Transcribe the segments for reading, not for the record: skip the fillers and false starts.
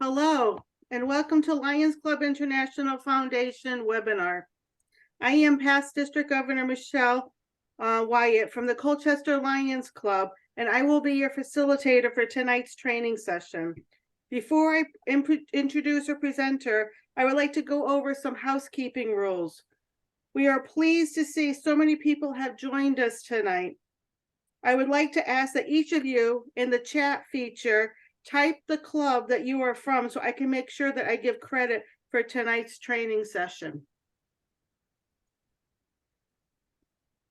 Hello, and welcome to Lions Club International Foundation webinar. I am past District Governor Michelle Wyatt from the Colchester Lions Club, and I will be your facilitator for tonight's training session. Before I introduce our presenter, I would like to go over some housekeeping rules. We are pleased to see so many people have joined us tonight. I would like to ask that each of you in the chat feature type the club that you are from so I can make sure that I give credit for tonight's training session.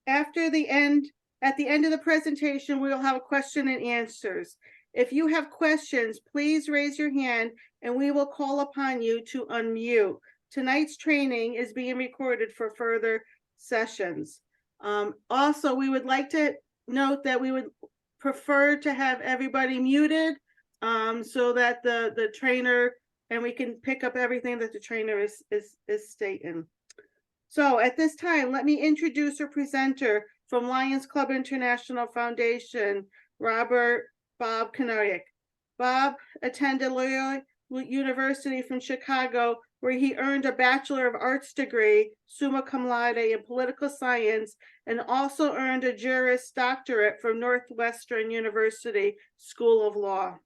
At the end of the presentation, we will have a question and answers. If you have questions, please raise your hand and we will call upon you to unmute. Tonight's training is being recorded for further sessions. Also, we would like to note that we would prefer to have everybody muted so that the trainer, and we can pick up everything that the trainer is stating. So at this time, let me introduce our presenter from Lions Club International Foundation, Bob Kanonik. Bob attended Loyola University from Chicago, where he earned a Bachelor of Arts degree, summa cum laude, in political science, and also earned a Juris Doctorate from Northwestern University School of Law.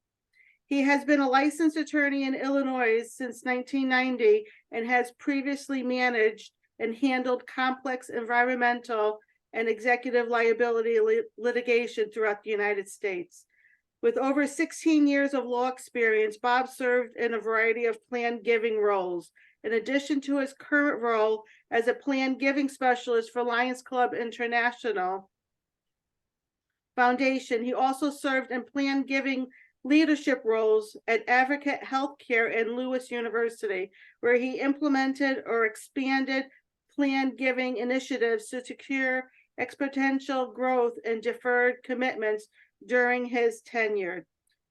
He has been a licensed attorney in Illinois since 1990 and has previously managed and handled complex environmental and executive liability litigation throughout the United States. With over 16 years of law experience, Bob served in a variety of plan giving roles. In addition to his current role as a plan giving specialist for Lions Club International Foundation, he also served in plan giving leadership roles at Advocate Healthcare and Lewis University, where he implemented or expanded plan giving initiatives to secure exponential growth and deferred commitments during his tenure.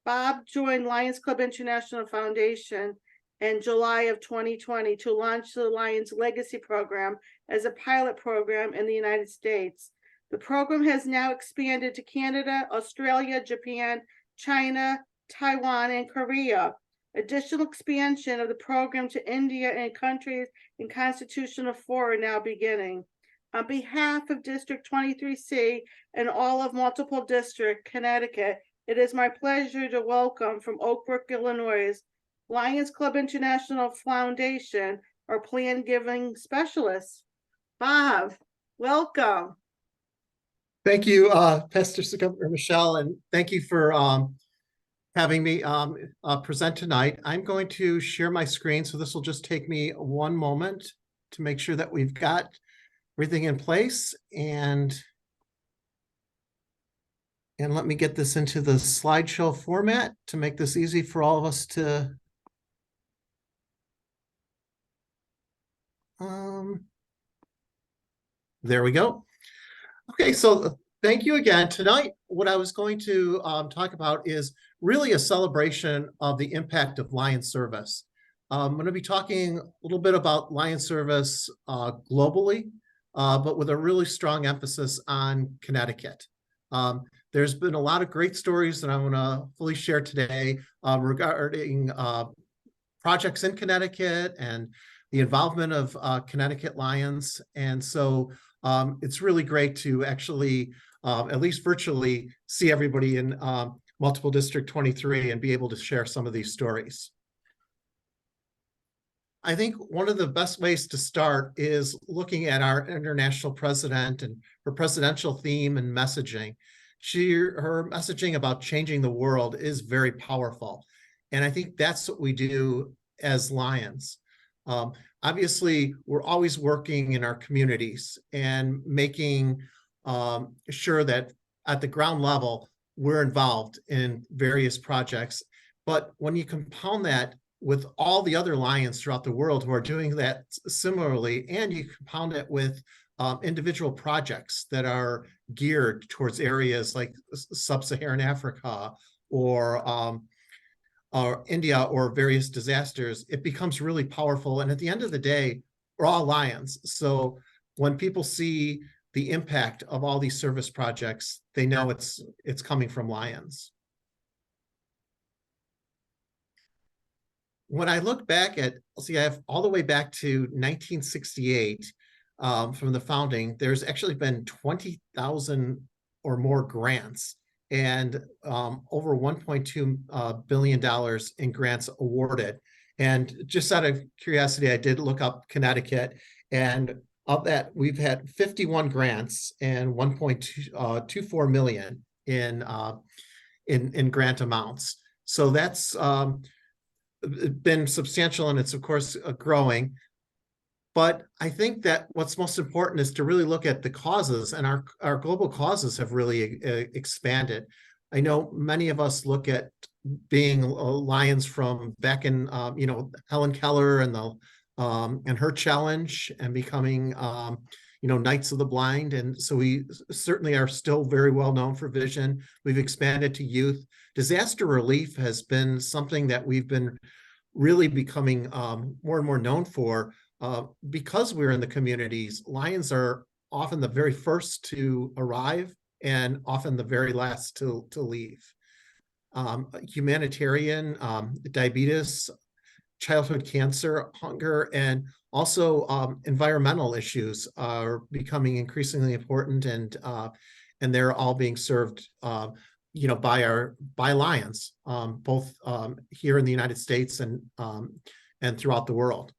Bob joined Lions Club International Foundation in July of 2020 to launch the Lions Legacy Program as a pilot program in the United States. The program has now expanded to Canada, Australia, Japan, China, Taiwan, and Korea. Additional expansion of the program to India and countries in Constitutional 4 are now beginning. On behalf of District 23C and all of Multiple District, Connecticut, it is my pleasure to welcome from Oak Brook, Illinois, Lions Club International Foundation, our plan giving specialist. Bob, welcome. Thank you, Pastor Governor Michelle, and thank you for having me present tonight. I'm going to share my screen, so this will just take me one moment to make sure that we've got everything in place, and let me get this into the slideshow format to make this easy for all of us to there we go. Okay, so thank you again. Tonight, what I was going to talk about is really a celebration of the impact of Lion service. I'm going to be talking a little bit about Lion service globally, but with a really strong emphasis on Connecticut. There's been a lot of great stories that I'm going to fully share today regarding projects in Connecticut and the involvement of Connecticut Lions. And so it's really great to actually, at least virtually, see everybody in Multiple District 23 and be able to share some of these stories. I think one of the best ways to start is looking at our international president and her presidential theme and messaging. Her messaging about changing the world is very powerful. And I think that's what we do as Lions. Obviously, we're always working in our communities and making sure that at the ground level, we're involved in various projects. But when you compound that with all the other Lions throughout the world who are doing that similarly, and you compound it with individual projects that are geared towards areas like sub-Saharan Africa or India or various disasters, it becomes really powerful. And at the end of the day, we're all Lions. So when people see the impact of all these service projects, they know it's coming from Lions. When I look back at LCIF all the way back to 1968, from the founding, there's actually been 20,000 or more grants and over $1.2 billion in grants awarded. And just out of curiosity, I did look up Connecticut, and of that, we've had 51 grants and 1.24 million in grant amounts. So that's been substantial, and it's of course growing. But I think that what's most important is to really look at the causes, and our global causes have really expanded. I know many of us look at being Lions from back in Helen Keller and her challenge, and becoming Knights of the Blind. And so we certainly are still very well known for vision. We've expanded to youth. Disaster relief has been something that we've been really becoming more and more known for, because we're in the communities. Lions are often the very first to arrive and often the very last to leave. Humanitarian, diabetes, childhood cancer, hunger, and also environmental issues are becoming increasingly important, and they're all being served by Lions, both here in the United States and throughout the world.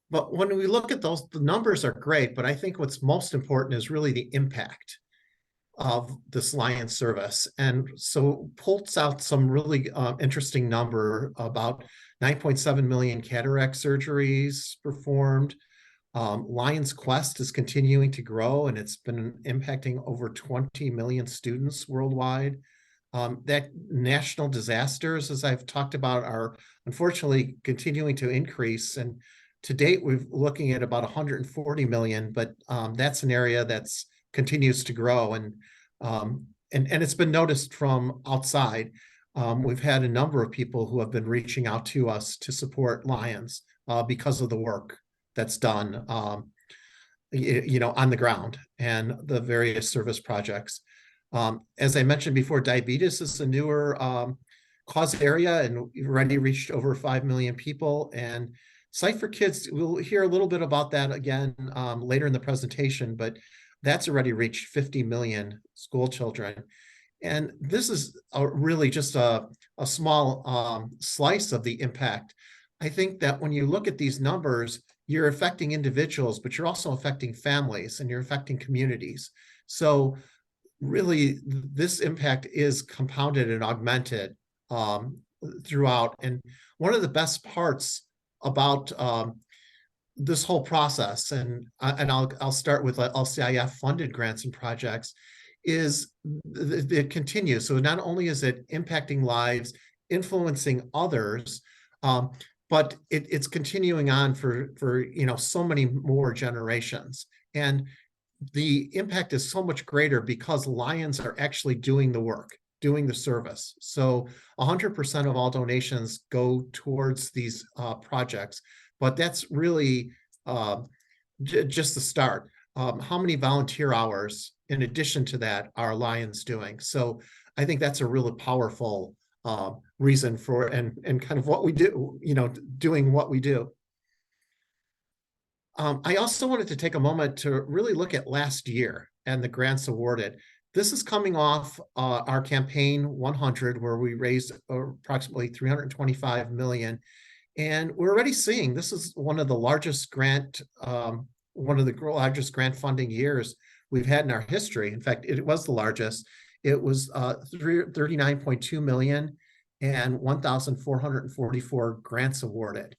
But when we look at those, the numbers are great, but I think what's most important is really the impact of this Lion service. And so pulls out some really interesting number, about 9.7 million cataract surgeries performed. Lion's Quest is continuing to grow, and it's been impacting over 20 million students worldwide. That national disasters, as I've talked about, are unfortunately continuing to increase. And to date, we're looking at about 140 million, but that's an area that's continues to grow, and it's been noticed from outside. We've had a number of people who have been reaching out to us to support Lions because of the work that's done, on the ground and the various service projects. As I mentioned before, diabetes is a newer cause area, and we've already reached over 5 million people. And Sight for Kids, we'll hear a little bit about that again later in the presentation, but that's already reached 50 million school children. And this is really just a small slice of the impact. I think that when you look at these numbers, you're affecting individuals, but you're also affecting families, and you're affecting communities. So really, this impact is compounded and augmented throughout. And one of the best parts about this whole process, and I'll start with LCIF funded grants and projects, is it continues. So not only is it impacting lives, influencing others, but it's continuing on for so many more generations. And the impact is so much greater because Lions are actually doing the work, doing the service. So 100% of all donations go towards these projects, but that's really just the start. How many volunteer hours in addition to that are Lions doing? So I think that's a really powerful reason for, and kind of what we do, doing what we do. I also wanted to take a moment to really look at last year and the grants awarded. This is coming off our campaign 100, where we raised approximately 325 million. And we're already seeing this is one of the largest grant funding years we've had in our history. In fact, it was the largest. It was 39.2 million and 1,444 grants awarded.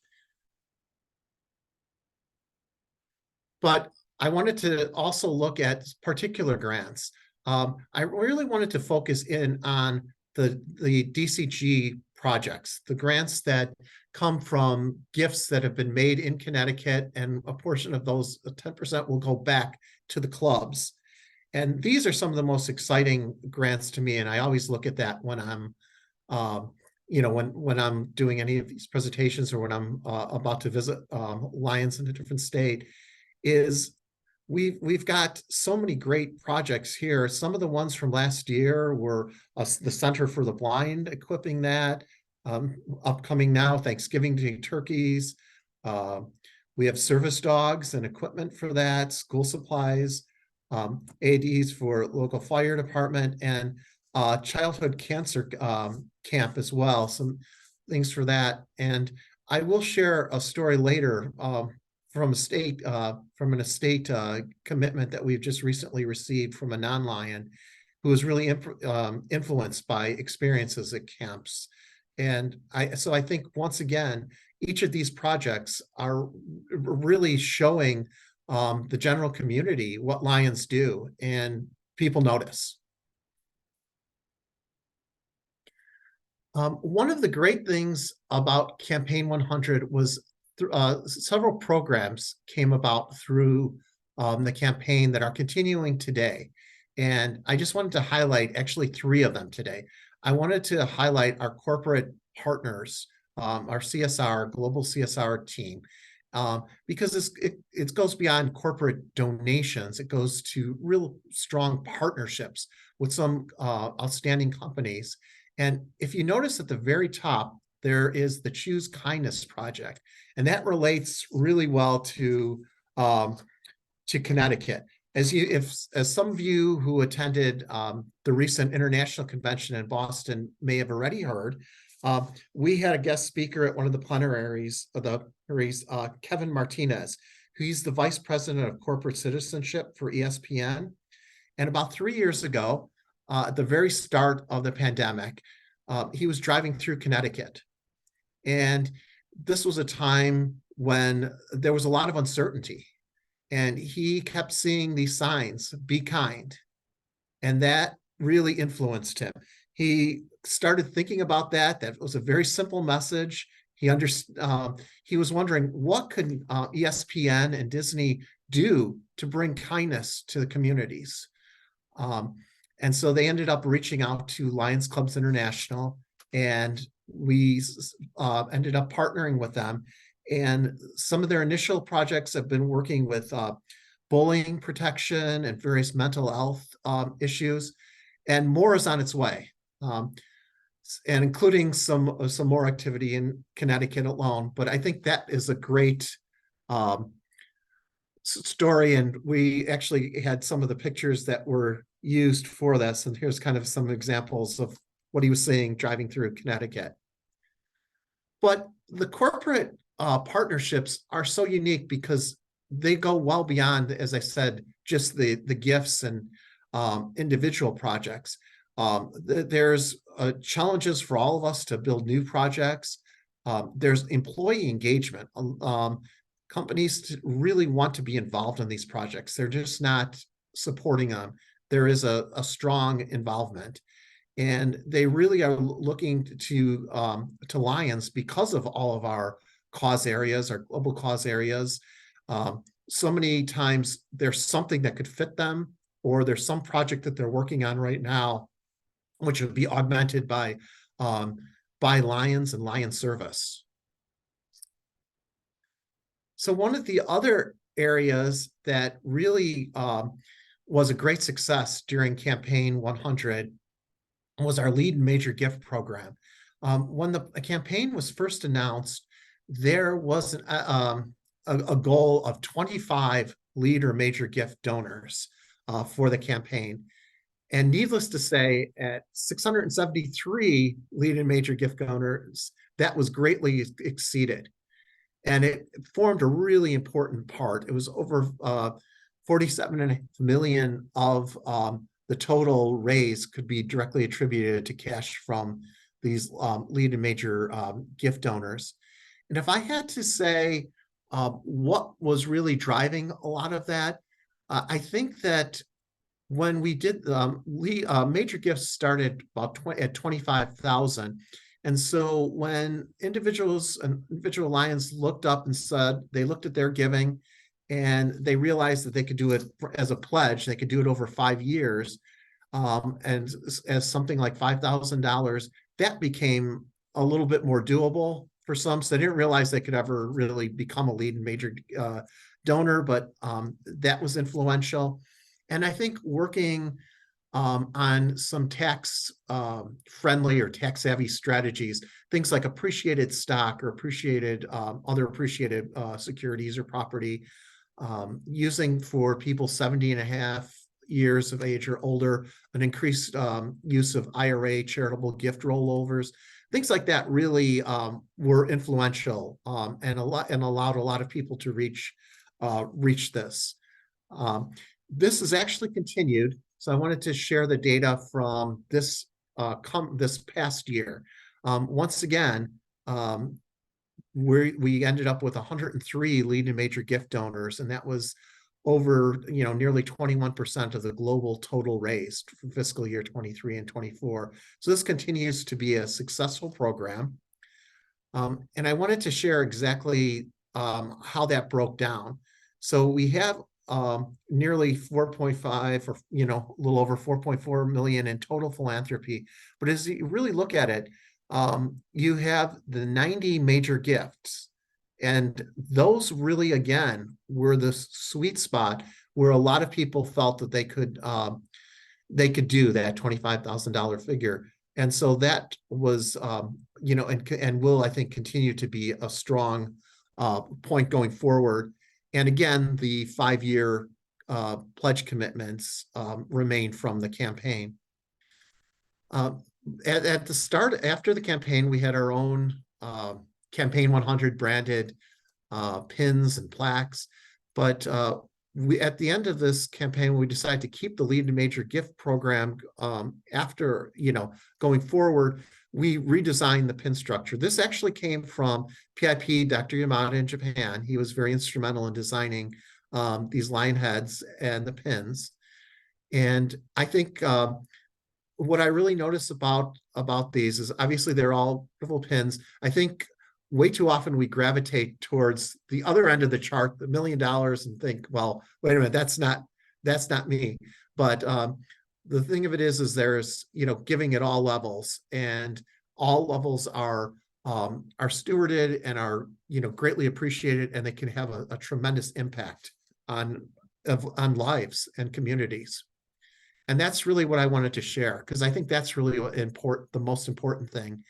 But I wanted to also look at particular grants. I really wanted to focus in on the DCG projects, the grants that come from gifts that have been made in Connecticut, and a portion of those, 10%, will go back to the clubs. And these are some of the most exciting grants to me, and I always look at that when I'm when I'm doing any of these presentations, or when I'm about to visit Lions in a different state, is we've got so many great projects here. Some of the ones from last year were the Center for the Blind, equipping that. upcoming now, Thanksgiving Day turkeys. We have service dogs and equipment for that, school supplies, ADs for local fire department, and childhood cancer camp as well, some things for that. And I will share a story later from an estate commitment that we've just recently received from a non-lion who was really influenced by experiences at camps. And so I think once again, each of these projects are really showing the general community what Lions do, and people notice. One of the great things about Campaign 100 was several programs came about through the campaign that are continuing today. And I just wanted to highlight actually 3 of them today. I wanted to highlight our corporate partners, our CSR, global CSR team, because it goes beyond corporate donations. It goes to real strong partnerships with some outstanding companies. And if you notice at the very top, there is the Choose Kindness Project, and that relates really well to Connecticut. As some of you who attended the recent international convention in Boston may have already heard, we had a guest speaker at one of the plenaries, Kevin Martinez, who's the vice president of corporate citizenship for ESPN. And about 3 years ago, at the very start of the pandemic, he was driving through Connecticut. And this was a time when there was a lot of uncertainty. And he kept seeing these signs, be kind. And that really influenced him. He started thinking about that. That was a very simple message. He was wondering, what could ESPN and Disney do to bring kindness to the communities? And so they ended up reaching out to Lions Clubs International, and we ended up partnering with them. And some of their initial projects have been working with bullying protection and various mental health issues, and more is on its way, and including some more activity in Connecticut alone. But I think that is a great story, and we actually had some of the pictures that were used for this. And here's kind of some examples of what he was seeing driving through Connecticut. But the corporate partnerships are so unique because they go well beyond, as I said, just the gifts and individual projects. There's challenges for all of us to build new projects. There's employee engagement. Companies really want to be involved in these projects. They're just not supporting them. There is a strong involvement. And they really are looking to Lions because of all of our cause areas, our global cause areas. So many times there's something that could fit them, or there's some project that they're working on right now, which would be augmented by Lions and Lion Service. So one of the other areas that really was a great success during Campaign 100 was our Lead and Major Gift program. When the campaign was first announced, there was a goal of 25 lead or major gift donors for the campaign. And needless to say, at 673 lead and major gift donors, that was greatly exceeded. And it formed a really important part. It was over 47.5 million of the total raise could be directly attributed to cash from these lead and major gift donors. And if I had to say what was really driving a lot of that, I think that when we did major gifts started about at 25,000. And so when individual Lions looked up and said, they looked at their giving and they realized that they could do it as a pledge, they could do it over 5 years, and as something like $5,000, that became a little bit more doable for some. So they didn't realize they could ever really become a lead and major donor, but that was influential. And I think working on some tax friendly or tax savvy strategies, things like appreciated stock or appreciated other appreciated securities or property, using for people 70 and a half years of age or older, an increased use of IRA charitable gift rollovers. Things like that really were influential and allowed a lot of people to reach this. This has actually continued. So I wanted to share the data from this past year. Once again, we ended up with 103 lead and major gift donors, and that was over nearly 21% of the global total raised for fiscal year 23 and 24. So this continues to be a successful program. And I wanted to share exactly how that broke down. So we have nearly 4.5 or a little over 4.4 million in total philanthropy. But as you really look at it, you have the 90 major gifts, and those really again were the sweet spot where a lot of people felt that they could do that $25,000 figure. And so that was and will, I think, continue to be a strong point going forward. And again, the 5-year pledge commitments remain from the campaign. At the start, after the campaign, we had our own Campaign 100 branded pins and plaques. But at the end of this campaign, we decided to keep the lead and major gift program after, going forward. We redesigned the pin structure. This actually came from PIP, Dr. Yamada in Japan. He was very instrumental in designing these lion heads and the pins. And I think what I really notice about these is obviously they're all beautiful pins. I think way too often we gravitate towards the other end of the chart, the $1 million, and think, well, wait a minute, that's not me. But the thing of it is there's, giving at all levels, and all levels are stewarded and are, greatly appreciated, and they can have a tremendous impact on lives and communities. And that's really what I wanted to share, because I think that's really the most important thing.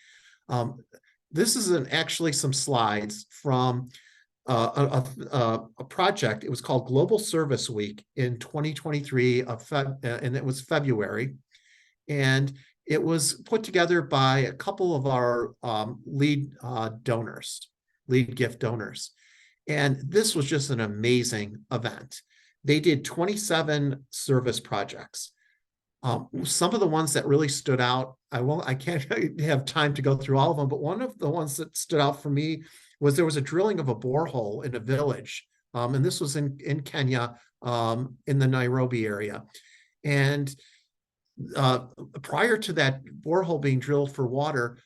This is actually some slides from a project. It was called Global Service Week in 2023, and it was February. And it was put together by a couple of our lead gift donors. And this was just an amazing event. They did 27 service projects. Some of the ones that really stood out, I can't have time to go through all of them, but one of the ones that stood out for me was there was a drilling of a borehole in a village. And this was in Kenya, in the Nairobi area. And prior to that borehole being drilled for water,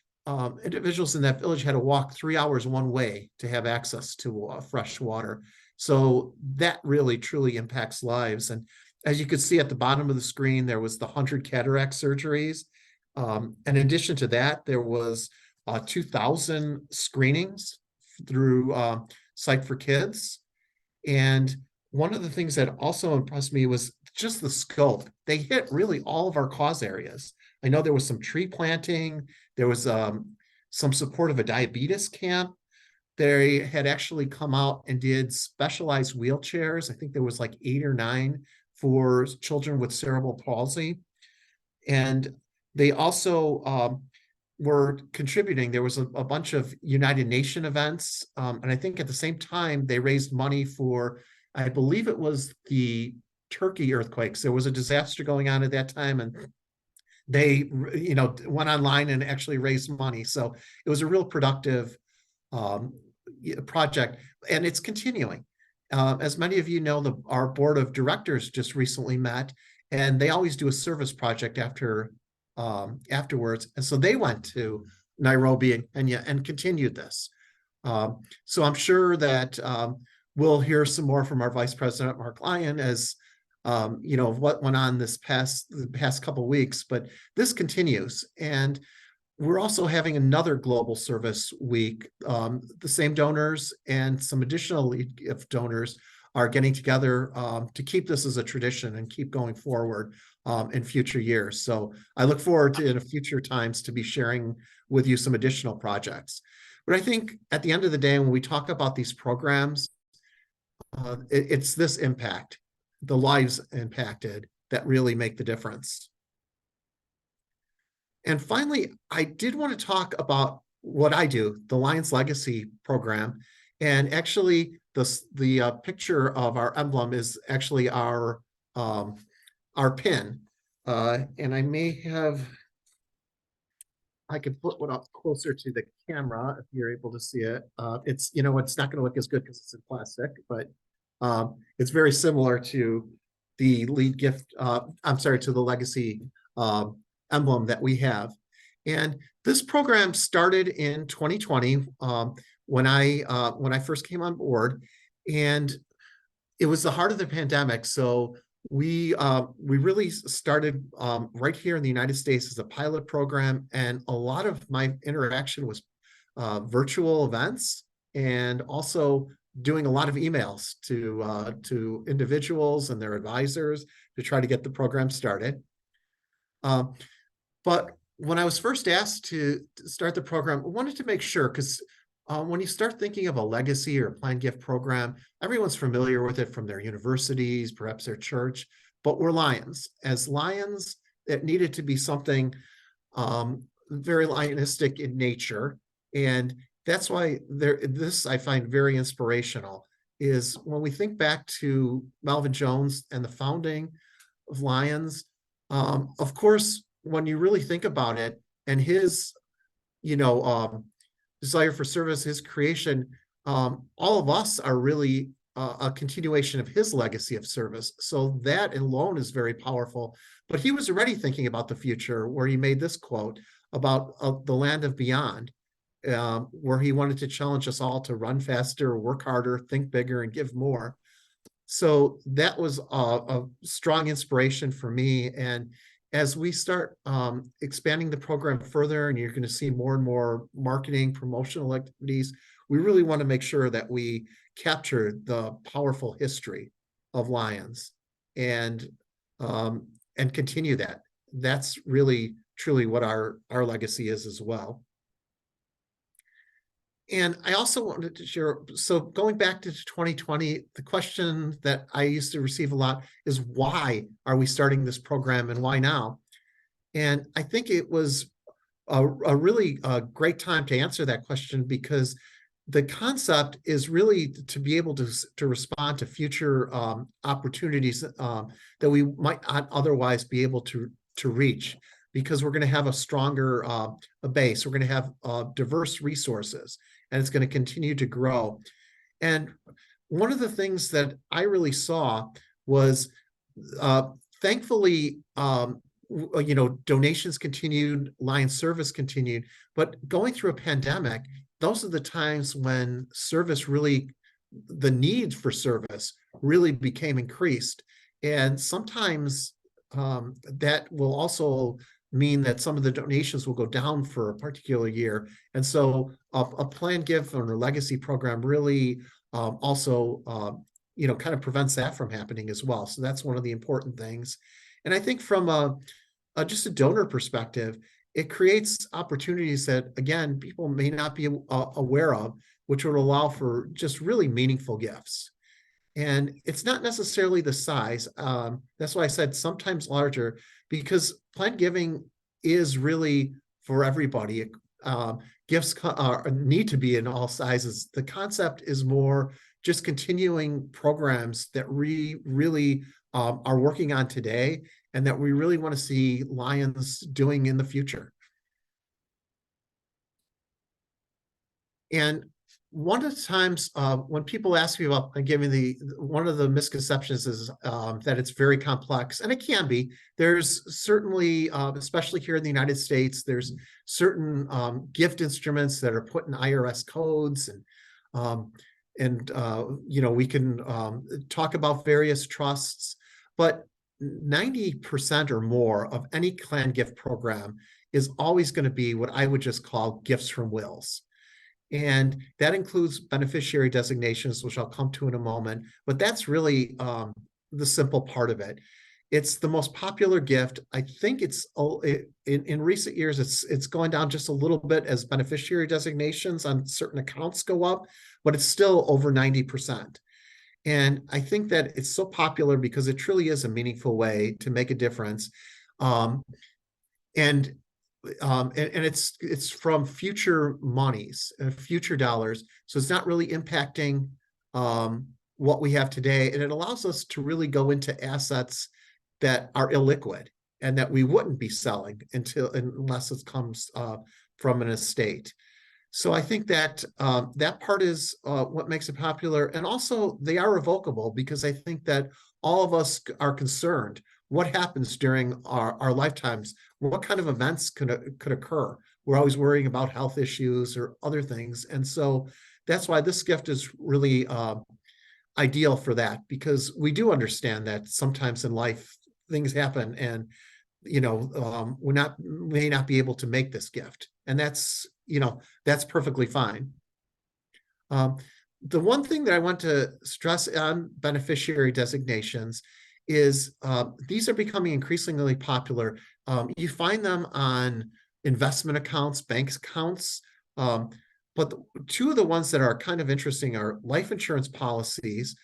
individuals in that village had to walk 3 hours one way to have access to fresh water. So that really, truly impacts lives. And as you could see at the bottom of the screen, there was the 100 cataract surgeries. In addition to that, there was 2,000 screenings through Sight for Kids. And one of the things that also impressed me was just the scope. They hit really all of our cause areas. I know there was some tree planting. There was some support of a diabetes camp. They had actually come out and did specialized wheelchairs. I think there was like 8 or 9 for children with cerebral palsy. And they also were contributing. There was a bunch of United Nations events. And I think at the same time, they raised money for, I believe it was the Turkey earthquakes. There was a disaster going on at that time, and they, went online and actually raised money. So it was a real productive project, and it's continuing. As many of you know, our board of directors just recently met, and they always do a service project afterwards. And so they went to Nairobi and Kenya and continued this. So I'm sure that we'll hear some more from our Vice President, Mark Lyon, as what went on the past couple of weeks, but this continues. And we're also having another global service week. The same donors and some additional lead gift donors are getting together to keep this as a tradition and keep going forward. in future years. So I look forward to in future times to be sharing with you some additional projects. But I think at the end of the day, when we talk about these programs, it's this impact, the lives impacted, that really make the difference. And finally, I did want to talk about what I do, the Lions Legacy program. And actually, the picture of our emblem is actually our pin. And I could put one up closer to the camera if you're able to see it. It's not going to look as good because it's in plastic, but it's very similar to the lead gift. I'm sorry, to the legacy emblem that we have. And this program started in 2020 when I first came on board, and it was the heart of the pandemic. So we really started right here in the United States as a pilot program, and a lot of my interaction was virtual events, and also doing a lot of emails to individuals and their advisors to try to get the program started. But when I was first asked to start the program, I wanted to make sure, because when you start thinking of a legacy or a planned gift program, everyone's familiar with it from their universities, perhaps their church, but we're Lions. As Lions, it needed to be something very Lionistic in nature. And that's why this I find very inspirational, is when we think back to Melvin Jones and the founding of Lions, of course, when you really think about it, and his, desire for service, his creation, all of us are really a continuation of his legacy of service. So that alone is very powerful. But he was already thinking about the future, where he made this quote about the land of beyond, where he wanted to challenge us all to run faster, work harder, think bigger, and give more. So that was a strong inspiration for me. And as we start expanding the program further, and you're going to see more and more marketing, promotional activities, we really want to make sure that we capture the powerful history of Lions and continue that. That's really, truly what our legacy is as well. And I also wanted to share, so going back to 2020, the question that I used to receive a lot is, why are we starting this program and why now? And I think it was a really great time to answer that question, because the concept is really to be able to respond to future opportunities that we might not otherwise be able to reach, because we're going to have a stronger a base. We're going to have diverse resources, and it's going to continue to grow. And one of the things that I really saw was, thankfully, donations continued, Lions service continued, but going through a pandemic, those are the times when the need for service really became increased. And sometimes that will also mean that some of the donations will go down for a particular year. And so a planned gift or a legacy program really also kind of prevents that from happening as well. So that's one of the important things. And I think from just a donor perspective, it creates opportunities that, again, people may not be aware of, which would allow for just really meaningful gifts. And it's not necessarily the size. That's why I said sometimes larger, because planned giving is really for everybody. Gifts need to be in all sizes. The concept is more just continuing programs that we really are working on today, and that we really want to see Lions doing in the future. And one of the times when people ask me about giving, one of the misconceptions is that it's very complex, and it can be. There's certainly, especially here in the United States, there's certain gift instruments that are put in IRS codes, and we can talk about various trusts, but 90% or more of any planned gift program is always going to be what I would just call gifts from wills. And that includes beneficiary designations, which I'll come to in a moment, but that's really the simple part of it. It's the most popular gift. I think in recent years, it's going down just a little bit as beneficiary designations on certain accounts go up, but it's still over 90%. And I think that it's so popular because it truly is a meaningful way to make a difference. Um, and and it's from future monies, future dollars. So it's not really impacting what we have today. And it allows us to really go into assets that are illiquid and that we wouldn't be selling unless it comes from an estate. So I think that that part is what makes it popular. And also they are revocable because I think that all of us are concerned. What happens during our lifetimes? What kind of events could occur? We're always worrying about health issues or other things. And so that's why this gift is really ideal for that, because we do understand that sometimes in life things happen and we may not be able to make this gift, and that's perfectly fine. The one thing that I want to stress on beneficiary designations is these are becoming increasingly popular. You find them on investment accounts, bank accounts, but two of the ones that are kind of interesting are life insurance policies,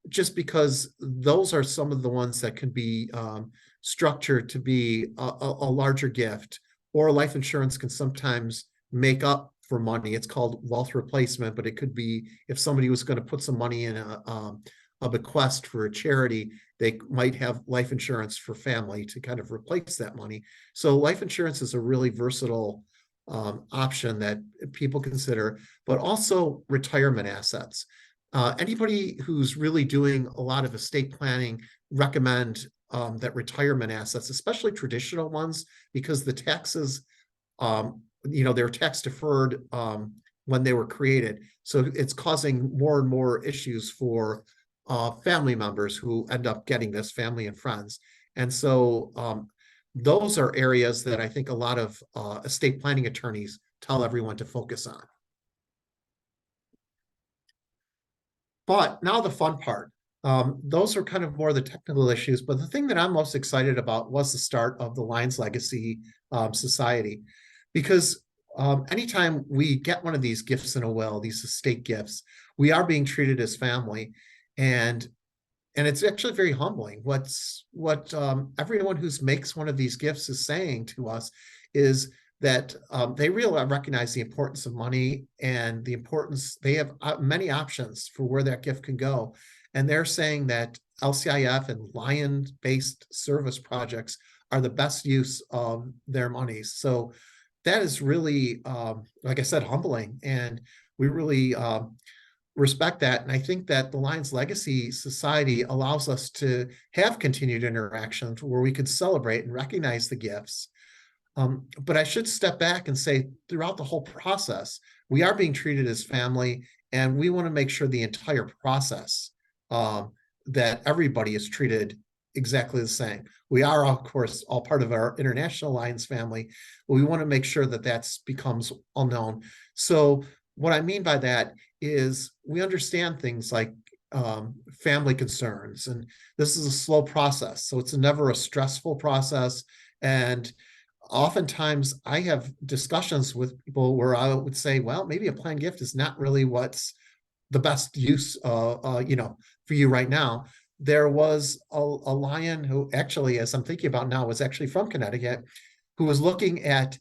just because those are some of the ones that can be structured to be a larger gift, or life insurance can sometimes make up for money. It's called wealth replacement, but it could be if somebody was going to put some money in a bequest for a charity, they might have life insurance for family to kind of replace that money. So life insurance is a really versatile option that people consider, but also retirement assets. Anybody who's really doing a lot of estate planning recommend that retirement assets, especially traditional ones, because the taxes, they're tax deferred when they were created. So it's causing more and more issues for family members who end up getting this, family and friends. And so those are areas that I think a lot of estate planning attorneys tell everyone to focus on. But now the fun part. Those are kind of more the technical issues, but the thing that I'm most excited about was the start of the Lions Legacy Society, because anytime we get one of these gifts in a will, these estate gifts, we are being treated as family, and it's actually very humbling. What everyone who makes one of these gifts is saying to us is that they really recognize the importance of money and the importance. They have many options for where that gift can go. And they're saying that LCIF and Lion-based service projects are the best use of their monies. So that is really, like I said, humbling. And we really respect that. And I think that the Lions Legacy Society allows us to have continued interactions where we could celebrate and recognize the gifts. But I should step back and say throughout the whole process, we are being treated as family, and we want to make sure the entire process that everybody is treated exactly the same. We are, of course, all part of our International Lions family, but we want to make sure that that becomes all known. So what I mean by that is we understand things like family concerns, and this is a slow process. So it's never a stressful process. And oftentimes I have discussions with people where I would say, well, maybe a planned gift is not really what's the best use, for you right now. There was a lion who actually, as I'm thinking about now, was actually from Connecticut, who was looking at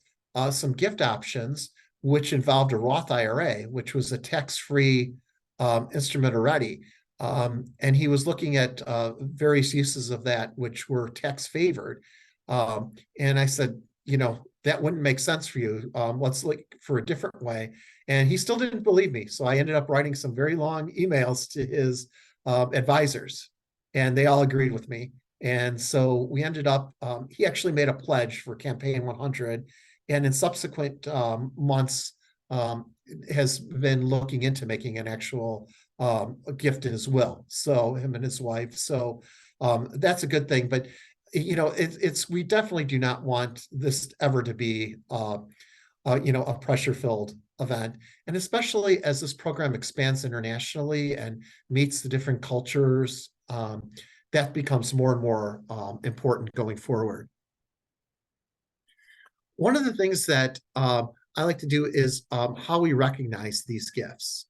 some gift options, which involved a Roth IRA, which was a tax-free instrument already. And he was looking at various uses of that, which were tax favored. And I said, that wouldn't make sense for you. Let's look for a different way. And he still didn't believe me. So I ended up writing some very long emails to his advisors, and they all agreed with me. And so we ended up, he actually made a pledge for Campaign 100, and in subsequent months has been looking into making an actual gift in his will. So him and his wife. So that's a good thing. But we definitely do not want this ever to be a pressure-filled event. And especially as this program expands internationally and meets the different cultures, that becomes more and more important going forward. One of the things that I like to do is how we recognize these gifts.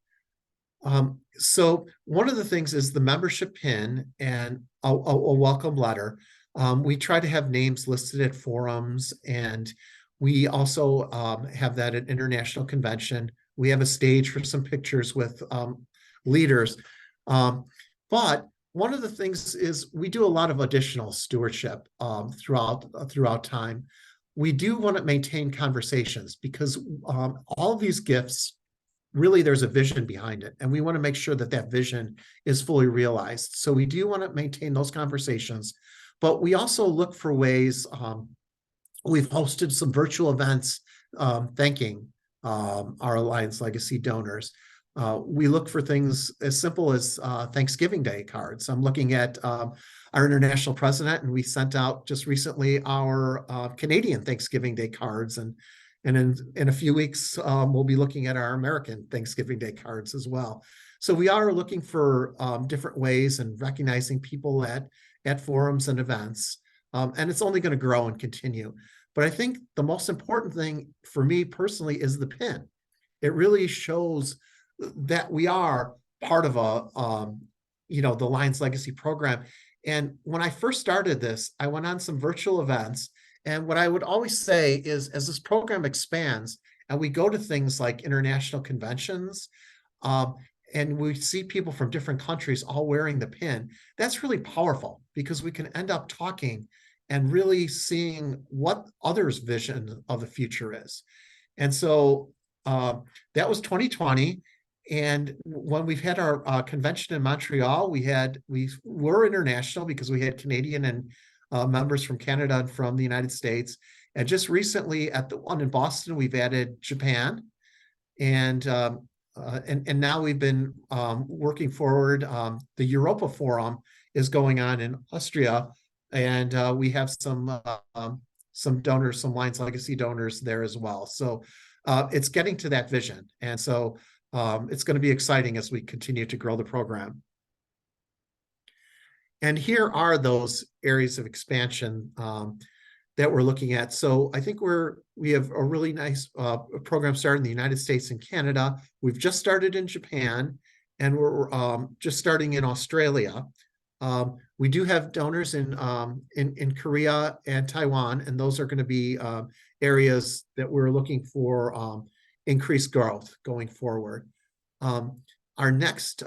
So one of the things is the membership pin and a welcome letter. We try to have names listed at forums, and we also have that at international convention. We have a stage for some pictures with leaders. But one of the things is we do a lot of additional stewardship throughout time. We do want to maintain conversations because all of these gifts, really there's a vision behind it, and we want to make sure that that vision is fully realized. So we do want to maintain those conversations, but we also look for ways. We've hosted some virtual events thanking our Alliance Legacy donors. We look for things as simple as Thanksgiving Day cards. I'm looking at our international president, and we sent out just recently our Canadian Thanksgiving Day cards, and in a few weeks, we'll be looking at our American Thanksgiving Day cards as well. So we are looking for different ways and recognizing people at forums and events. And it's only going to grow and continue. But I think the most important thing for me personally is the pin. It really shows that we are part of the Lions Legacy program. And when I first started this, I went on some virtual events. And what I would always say is, as this program expands and we go to things like international conventions, and we see people from different countries all wearing the pin, that's really powerful because we can end up talking and really seeing what others' vision of the future is. And so that was 2020. And when we've had our convention in Montreal, we were international because we had Canadian and members from Canada and from the United States. And just recently at the one in Boston, we've added Japan. And now we've been working forward. The Europa Forum is going on in Austria, and we have some donors, some Lions Legacy donors there as well. So it's getting to that vision. And so it's going to be exciting as we continue to grow the program. And here are those areas of expansion that we're looking at. So I think we have a really nice program started in the United States and Canada. We've just started in Japan, and we're just starting in Australia. We do have donors in Korea and Taiwan, and those are going to be areas that we're looking for increased growth going forward. Our next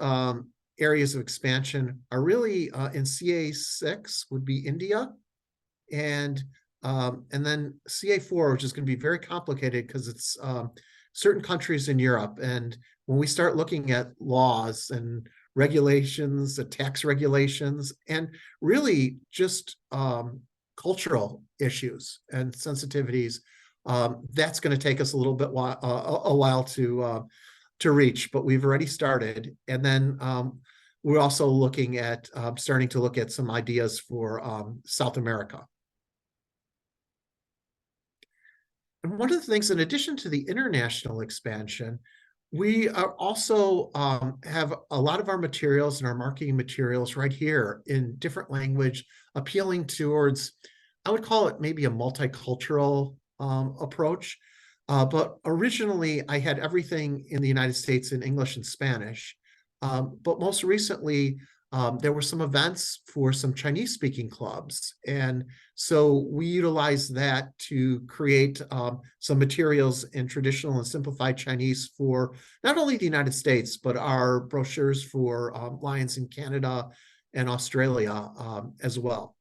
areas of expansion are really in CA6 would be India, and then CA4, which is going to be very complicated because it's certain countries in Europe. And when we start looking at laws and regulations, tax regulations, and really just cultural issues and sensitivities, that's going to take us a little bit a while to reach, but we've already started. And then we're also looking at starting to look at some ideas for South America. And one of the things, in addition to the international expansion, we are also have a lot of our materials and our marketing materials right here in different language, appealing towards, I would call it maybe a multicultural approach. But originally, I had everything in the United States in English and Spanish. But most recently, there were some events for some Chinese-speaking clubs. And so we utilized that to create some materials in traditional and simplified Chinese for not only the United States, but our brochures for Lions in Canada and Australia as well.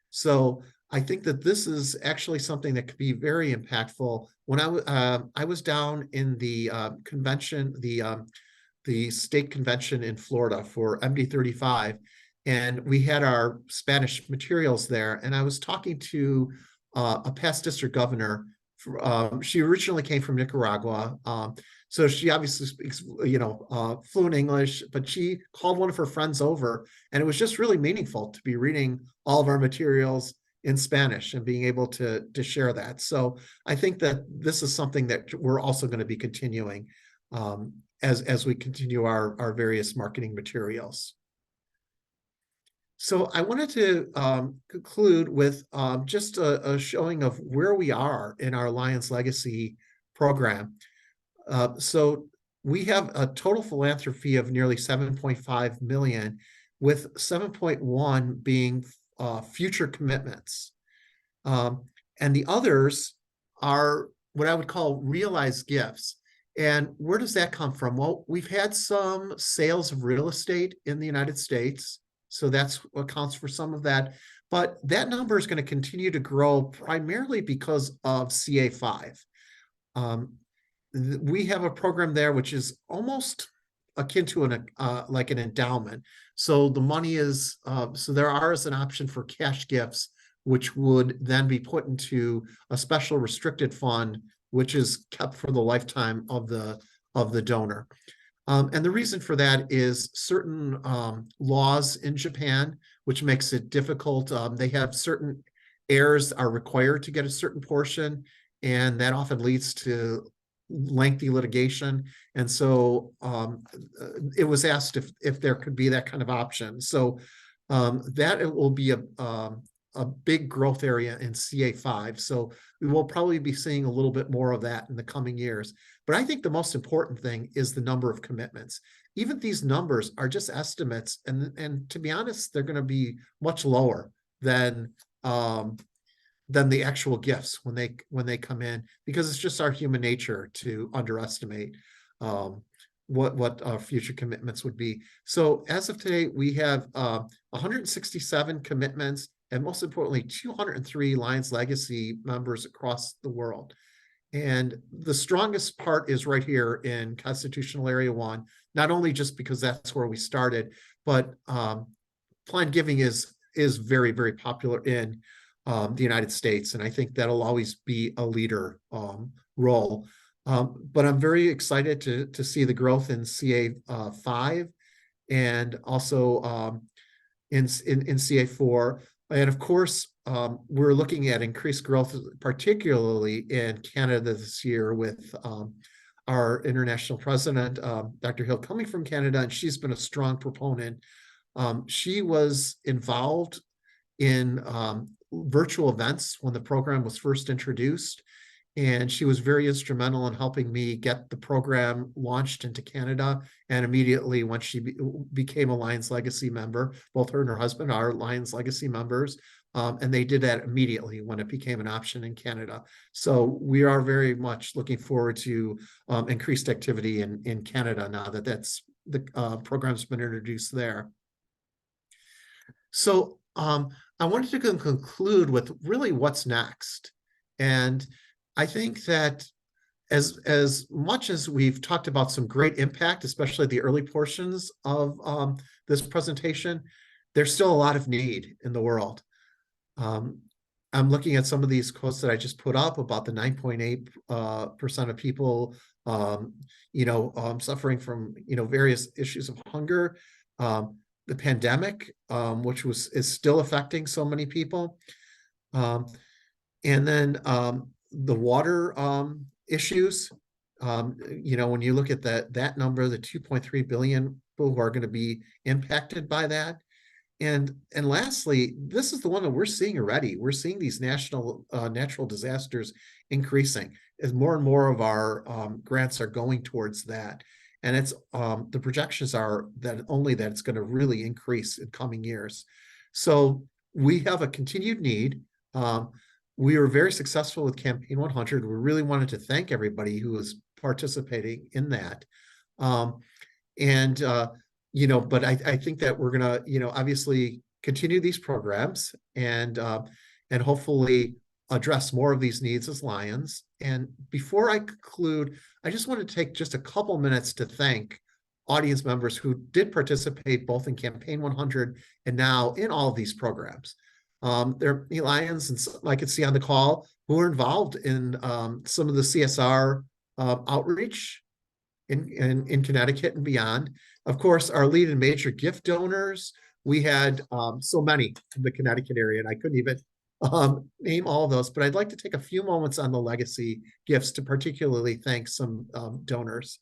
So I think that this is actually something that could be very impactful. When I was down in the convention, the state convention in Florida for MD35, and we had our Spanish materials there. And I was talking to a past district governor. She originally came from Nicaragua, so she obviously speaks, fluent English. But she called one of her friends over, and it was just really meaningful to be reading all of our materials in Spanish and being able to share that. So I think that this is something that we're also going to be continuing as we continue our various marketing materials. So I wanted to conclude with just a showing of where we are in our Lions Legacy program. So we have a total philanthropy of nearly 7.5 million, with 7.1 being future commitments. And the others are what I would call realized gifts. And where does that come from? Well, we've had some sales of real estate in the United States. So that's what accounts for some of that. But that number is going to continue to grow primarily because of CA5. We have a program there which is almost akin to an like an endowment. So the money is so there is an option for cash gifts, which would then be put into a special restricted fund, which is kept for the lifetime of the donor. And the reason for that is certain laws in Japan, which makes it difficult. They have certain heirs are required to get a certain portion, and that often leads to lengthy litigation. And so it was asked if there could be that kind of option. So that it will be a big growth area in CA5. So we will probably be seeing a little bit more of that in the coming years. But I think the most important thing is the number of commitments. Even these numbers are just estimates. And to be honest, they're going to be much lower than the actual gifts when they come in, because it's just our human nature to underestimate what our future commitments would be. So as of today, we have 167 commitments, and most importantly, 203 Lions Legacy members across the world. And the strongest part is right here in Constitutional Area 1, not only just because that's where we started, but planned giving is very, very popular in the United States. And I think that'll always be a leader role. But I'm very excited to see the growth in CA5 and also in CA4. And of course, we're looking at increased growth, particularly in Canada this year with our international president, Dr. Hill, coming from Canada, and she's been a strong proponent. She was involved in virtual events when the program was first introduced, and she was very instrumental in helping me get the program launched into Canada. And immediately when she became a Lions Legacy member, both her and her husband are Lions Legacy members, and they did that immediately when it became an option in Canada. So we are very much looking forward to increased activity in Canada now that the program's been introduced there. So I wanted to conclude with really what's next. And I think that as much as we've talked about some great impact, especially the early portions of this presentation, there's still a lot of need in the world. I'm looking at some of these quotes that I just put up about the 9.8% of people, suffering from, various issues of hunger, the pandemic, which is still affecting so many people. And then the water issues, when you look at that number, the 2.3 billion people who are going to be impacted by that. And lastly, this is the one that we're seeing already. We're seeing these natural disasters increasing as more and more of our grants are going towards that. And it's the projections are that it's going to really increase in coming years. So we have a continued need. We were very successful with Campaign 100. We really wanted to thank everybody who was participating in that. But I think that we're going to, obviously continue these programs and hopefully address more of these needs as Lions. And before I conclude, I just want to take just a couple minutes to thank audience members who did participate both in Campaign 100 and now in all of these programs. There are Lions, and some I could see on the call, who are involved in some of the CSR outreach in Connecticut and beyond. Of course, our lead and major gift donors, we had so many in the Connecticut area, and I couldn't even name all of those, but I'd like to take a few moments on the legacy gifts to particularly thank some donors.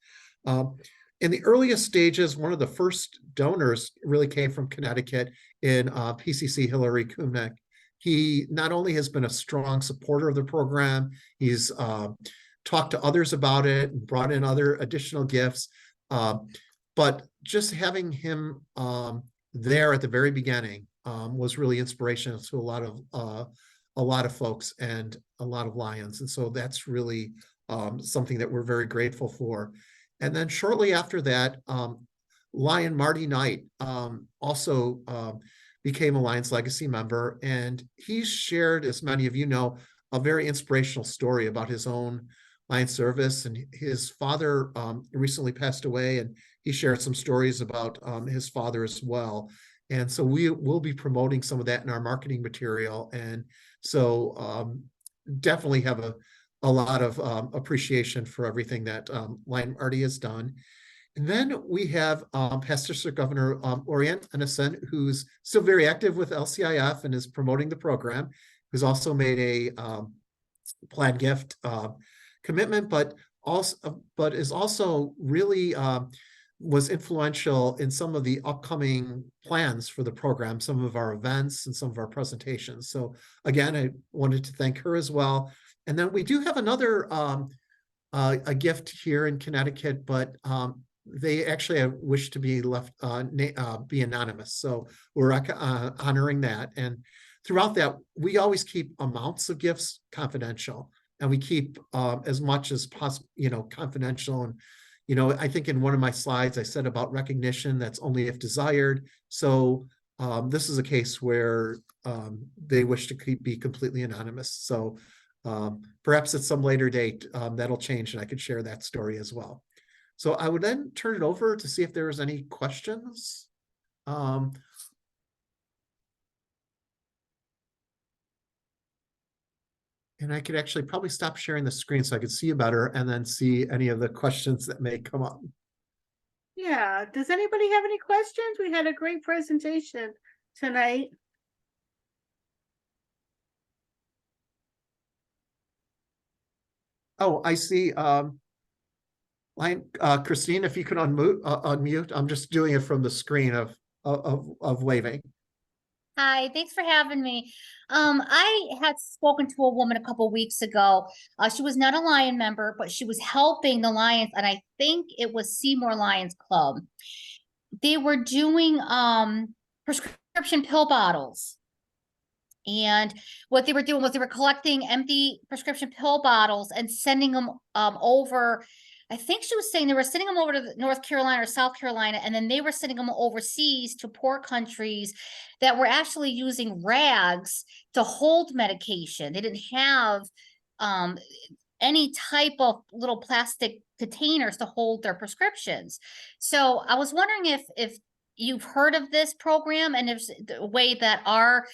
in the earliest stages, one of the first donors really came from Connecticut in PCC Hillary Kanonik. He not only has been a strong supporter of the program, he's talked to others about it and brought in other additional gifts. But just having him there at the very beginning was really inspirational to a lot of folks and a lot of Lions. And so that's really something that we're very grateful for. And then shortly after that, Lion Marty Knight also became a Lions Legacy member. And he shared, as many of you know, a very inspirational story about his own Lion service. And his father recently passed away, and he shared some stories about his father as well. And so we will be promoting some of that in our marketing material. And so definitely have a lot of appreciation for everything that Lion Marty has done. And then we have Past District Governor Orion Innocent, who's still very active with LCIF and is promoting the program, who's also made a planned gift commitment, but is also really was influential in some of the upcoming plans for the program, some of our events and some of our presentations. So again, I wanted to thank her as well. And then we do have another a gift here in Connecticut, but they actually wish to be left be anonymous. So we're honoring that. And throughout that, we always keep amounts of gifts confidential, and we keep as much as possible, confidential. And I think in one of my slides I said about recognition, that's only if desired. So this is a case where they wish to be completely anonymous. So perhaps at some later date that'll change, and I could share that story as well. So I would then turn it over to see if there was any questions. And I could actually probably stop sharing the screen so I could see you better and then see any of the questions that may come up. Yeah, does anybody have any questions? We had a great presentation tonight. Oh, I see. Christine, if you could unmute. I'm just doing it from the screen of waving. Hi, thanks for having me. I had spoken to a woman a couple weeks ago. She was not a Lion member, but she was helping the Lions, and I think it was Seymour Lions Club. They were doing prescription pill bottles. And what they were doing was they were collecting empty prescription pill bottles and sending them over. I think she was saying they were sending them over to North Carolina or South Carolina, and then they were sending them overseas to poor countries that were actually using rags to hold medication. They didn't have any type of little plastic containers to hold their prescriptions. So I was wondering if you've heard of this program, and if the way that our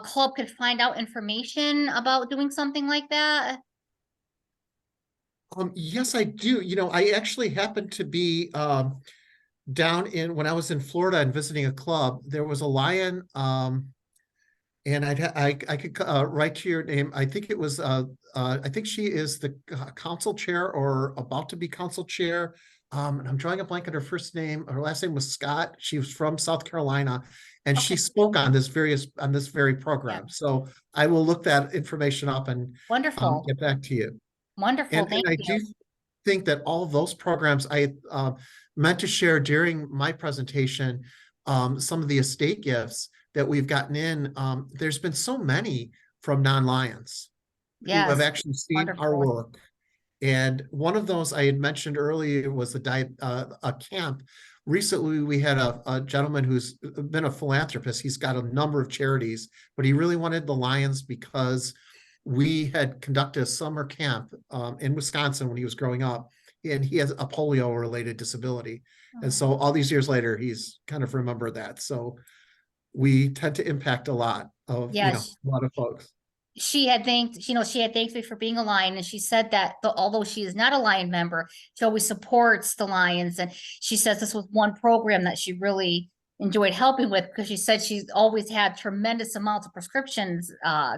club could find out information about doing something like that. Yes, I do. I actually happened to be down when I was in Florida and visiting a club. There was a Lion, and I could write to your name. I think it was I think she is the council chair or about to be council chair. And I'm drawing a blank on her first name. Her last name was Scott. She was from South Carolina, and she spoke on this very program. Yeah. So I will look that information up and wonderful get back to you. Wonderful. And I do think that all of those programs I meant to share during my presentation, some of the estate gifts that we've gotten in. There's been so many from non-Lions who have actually seen our work. And one of those I had mentioned earlier was a camp. Recently, we had a gentleman who's been a philanthropist. He's got a number of charities, but he really wanted the Lions because we had conducted a summer camp in Wisconsin when he was growing up, and he has a polio-related disability. And so all these years later, he's kind of remembered that. So we tend to impact a lot of, a lot of folks. She had thanked me for being a Lion, and she said that although she is not a Lion member, she always supports the Lions. And she says this was one program that she really enjoyed helping with, because she said she's always had tremendous amounts of prescriptions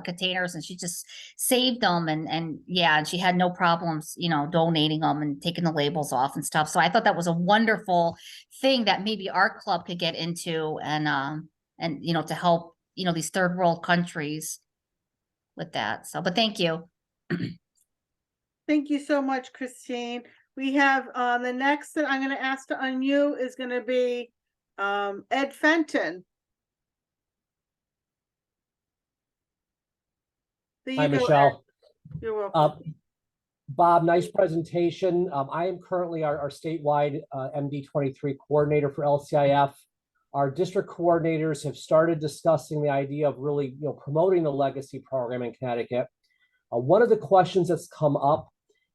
containers, and she just saved them, and yeah, and she had no problems, you know, donating them and taking the labels off and stuff. So I thought that was a wonderful thing that maybe our club could get into, and you know, to help, you know, these third world countries with that. So, but thank you. Thank you so much, Christine. We have the next that I'm going to ask to unmute is going to be Ed Fenton. There Hi, you go, Ed. Michelle. You're welcome. Bob, nice presentation. I am currently our statewide MD23 coordinator for LCIF. Our district coordinators have started discussing the idea of really, promoting the legacy program in Connecticut. One of the questions that's come up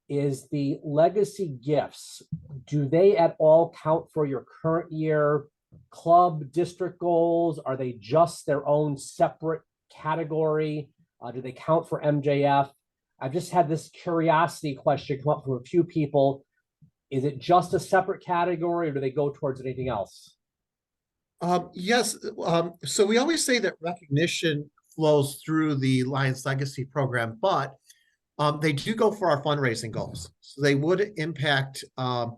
is the legacy gifts. Do they at all count for your current year club district goals? Are they just their own separate category? Do they count for MJF? I've just had this curiosity question come up from a few people. Is it just a separate category, or do they go towards anything else? Yes. So we always say that recognition flows through the Lions Legacy program, but they do go for our fundraising goals. So they would impact the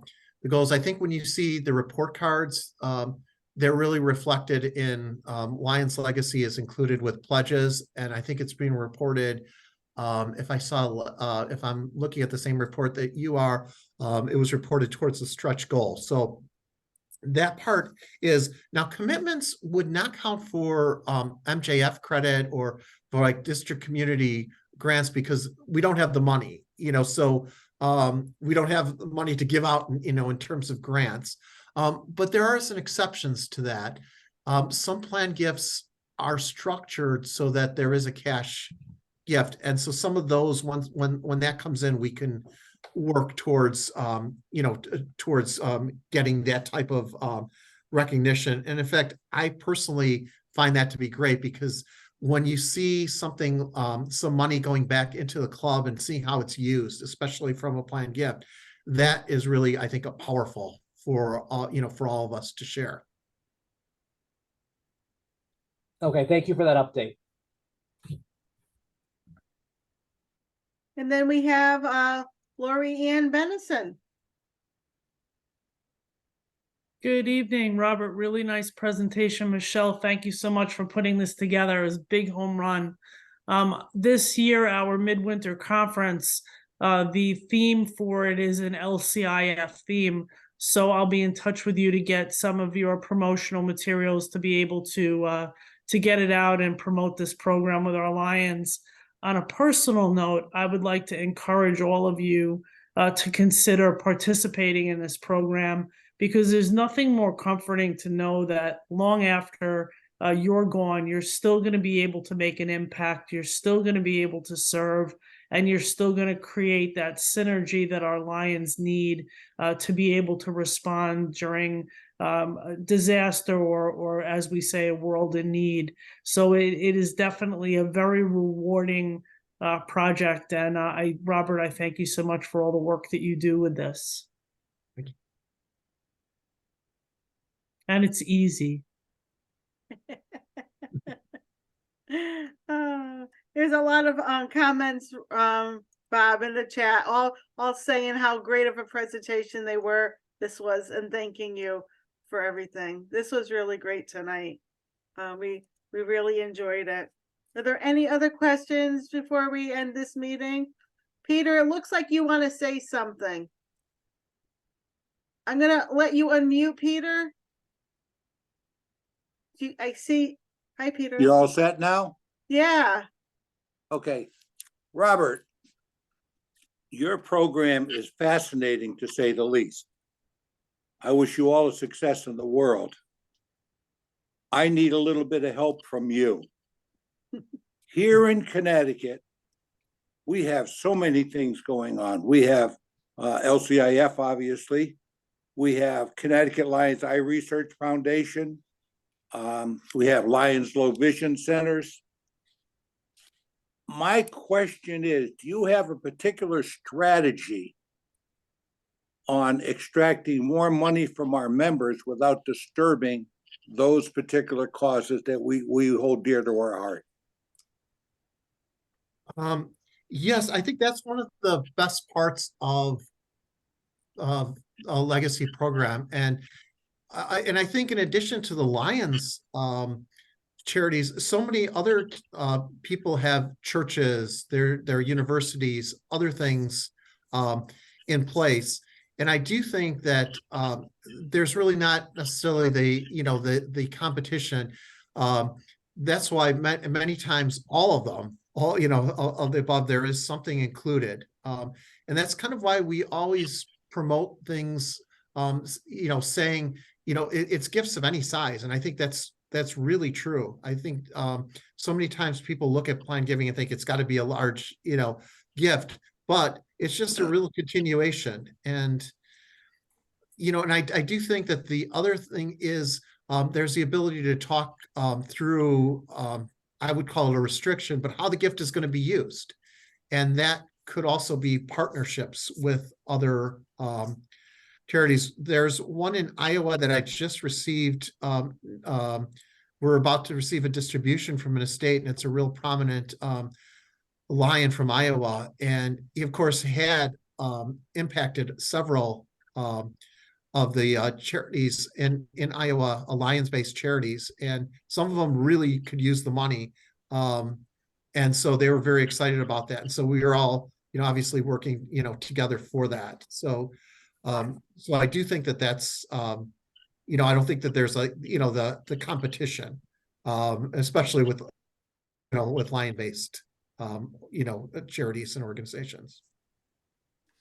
goals. I think when you see the report cards, they're really reflected in Lions Legacy is included with pledges. And I think it's being reported, if I'm looking at the same report that you are, it was reported towards the stretch goal. So that part is now commitments would not count for MJF credit or for like district community grants because we don't have the money, so we don't have the money to give out, in terms of grants. But there are some exceptions to that. Some plan gifts are structured so that there is a cash gift. And so some of those ones, when that comes in, we can work towards, getting that type of recognition. And in fact, I personally find that to be great because when you see something, some money going back into the club and seeing how it's used, especially from a planned gift, that is really, I think, a powerful for all of us to share. Okay, thank you for that update. And then we have Lori Ann Benison. Good evening, Robert. Really nice presentation. Michelle, thank you so much for putting this together. It was a big home run. This year, our midwinter conference, the theme for it is an LCIF theme. So I'll be in touch with you to get some of your promotional materials to be able to get it out and promote this program with our Lions. On a personal note, I would like to encourage all of you to consider participating in this program, because there's nothing more comforting to know that long after you're gone, you're still going to be able to make an impact, you're still going to be able to serve, and you're still going to create that synergy that our Lions need to be able to respond during disaster or, as we say, a world in need. So it is definitely a very rewarding project. And Robert, I thank you so much for all the work that you do with this. Thank you. And it's easy. There's a lot of comments, Bob, in the chat, all saying how great of a presentation this was, and thanking you for everything. This was really great tonight. We really enjoyed it. Are there any other questions before we end this meeting? Peter, it looks like you want to say something. I'm gonna let you unmute, Peter. I see. Hi, Peter. You all set now? Yeah. Okay. Robert, your program is fascinating to say the least. I wish you all the success in the world. I need a little bit of help from you. Here in Connecticut, we have so many things going on. We have LCIF, obviously. We have Connecticut Lions Eye Research Foundation. We have Lions Low Vision Centers. My question is, do you have a particular strategy on extracting more money from our members without disturbing those particular causes that we hold dear to our heart? Yes, I think that's one of the best parts of a legacy program. And I think in addition to the Lions charities, so many other people have churches, their universities, other things in place. And I do think that there's really not necessarily the competition. That's why many times all of them, all of the above, there is something included. And that's kind of why we always promote things, saying, it's gifts of any size. And I think that's really true. I think so many times people look at planned giving and think it's got to be a large, gift, but it's just a real continuation. And, and I do think that the other thing is there's the ability to talk through, I would call it a restriction, but how the gift is going to be used. And that could also be partnerships with other charities. There's one in Iowa that I just received. We're about to receive a distribution from an estate, and it's a real prominent Lion from Iowa. And he, of course, had impacted several of the charities in Iowa, Lions-based charities, and some of them really could use the money. And so they were very excited about that. And so we were all, obviously working, together for that. So I do think that that's, I don't think that there's the competition, especially with, with Lion-based, charities and organizations.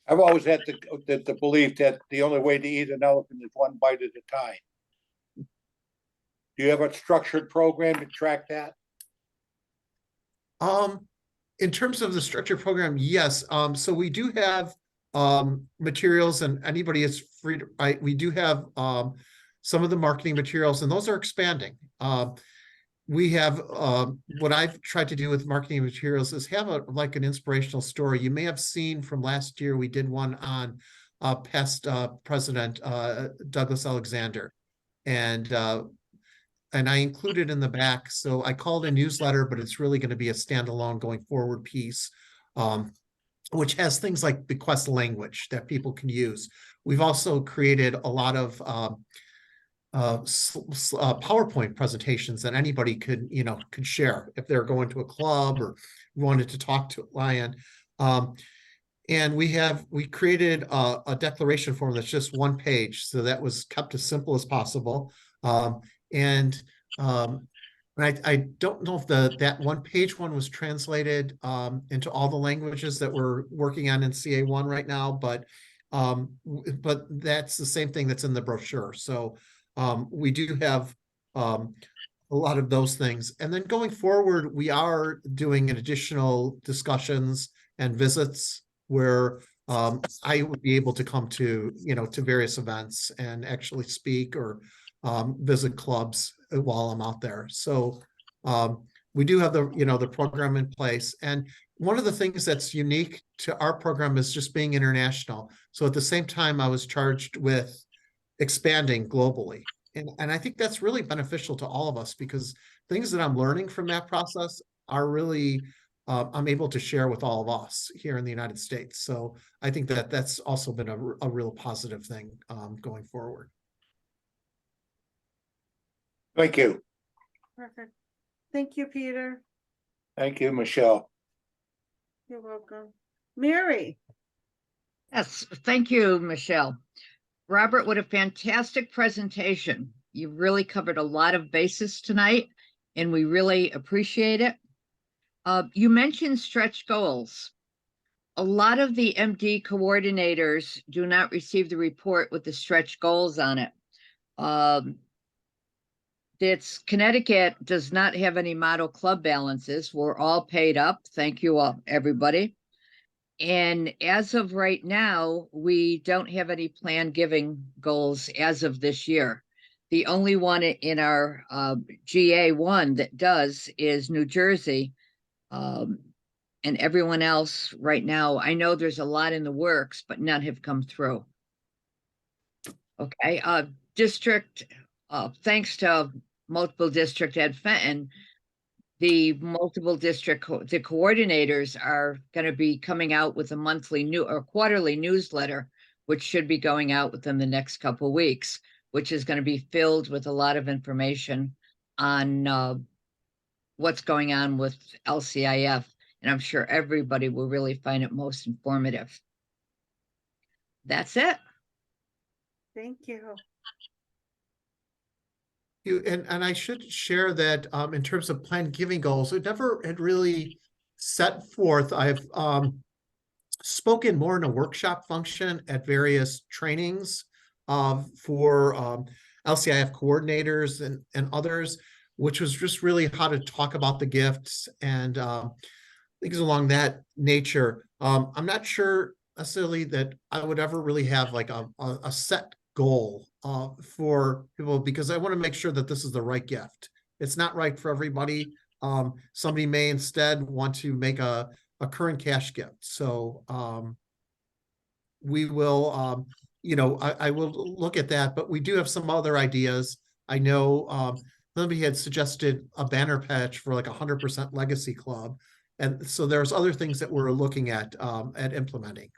I've always had the belief that the only way to eat an elephant is one bite at a time. Do you have a structured program to track that? In terms of the structured program, yes. So we do have materials, and anybody is free to, we do have some of the marketing materials, and those are expanding. We have what I've tried to do with marketing materials is have an inspirational story. You may have seen from last year, we did one on past President Douglas Alexander, and I included in the back. So I called a newsletter, but it's really going to be a standalone going forward piece, which has things like bequest language that people can use. We've also created a lot of PowerPoint presentations that anybody could share if they're going to a club or wanted to talk to a Lion. And we created a declaration form that's just one page, so that was kept as simple as possible. And I don't know if that one page one was translated into all the languages that we're working on in CA1 right now, but that's the same thing that's in the brochure. So we do have a lot of those things. And then going forward, we are doing additional discussions and visits where I would be able to come to, to various events and actually speak or visit clubs while I'm out there. So we do have the program in place. And one of the things that's unique to our program is just being international. So at the same time, I was charged with expanding globally. And I think that's really beneficial to all of us, because things that I'm learning from that process are really, I'm able to share with all of us here in the United States. So I think that that's also been a real positive thing going forward. Thank you. Perfect. Thank you, Peter. Thank you, Michelle. You're welcome. Mary. Yes, thank you, Michelle. Robert, what a fantastic presentation. You really covered a lot of bases tonight, and we really appreciate it. You mentioned stretch goals. A lot of the MD coordinators do not receive the report with the stretch goals on it. Connecticut does not have any model club balances. We're all paid up. Thank you all, everybody. And as of right now, we don't have any planned giving goals as of this year. The only one in our GA1 that does is New Jersey. And everyone else right now, I know there's a lot in the works, but none have come through. Okay, District thanks to multiple district at Fenton, the the coordinators are going to be coming out with a monthly or quarterly newsletter, which should be going out within the next couple weeks, which is going to be filled with a lot of information on what's going on with LCIF. And I'm sure everybody will really find it most informative. That's it. Thank you. And I should share that in terms of planned giving goals, it never had really set forth. I've spoken more in a workshop function at various trainings for LCIF coordinators and others, which was just really how to talk about the gifts and things along that nature. I'm not sure necessarily that I would ever really have like a set goal for people, because I want to make sure that this is the right gift. It's not right for everybody. Somebody may instead want to make a current cash gift. So we will, I will look at that, but we do have some other ideas. I know somebody had suggested a banner patch for like 100% Legacy Club. And so there's other things that we're looking at implementing.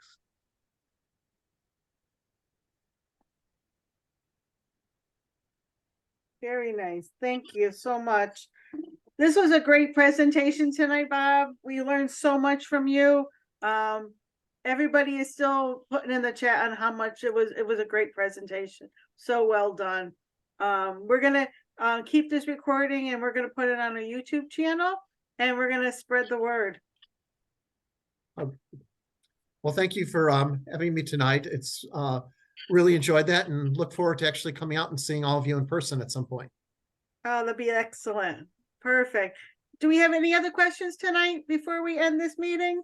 Very nice. Thank you so much. This was a great presentation tonight, Bob. We learned so much from you. Everybody is still putting in the chat on how much it was a great presentation. So well done. We're gonna keep this recording and we're gonna put it on a YouTube channel and we're gonna spread the word. Well, thank you for having me tonight. It's really enjoyed that and look forward to actually coming out and seeing all of you in person at some point. Oh, that'd be excellent. Perfect. Do we have any other questions tonight before we end this meeting?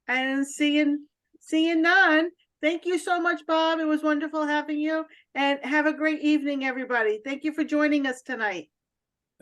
And seeing none. Thank you so much, Bob. It was wonderful having you, and have a great evening, everybody. Thank you for joining us tonight.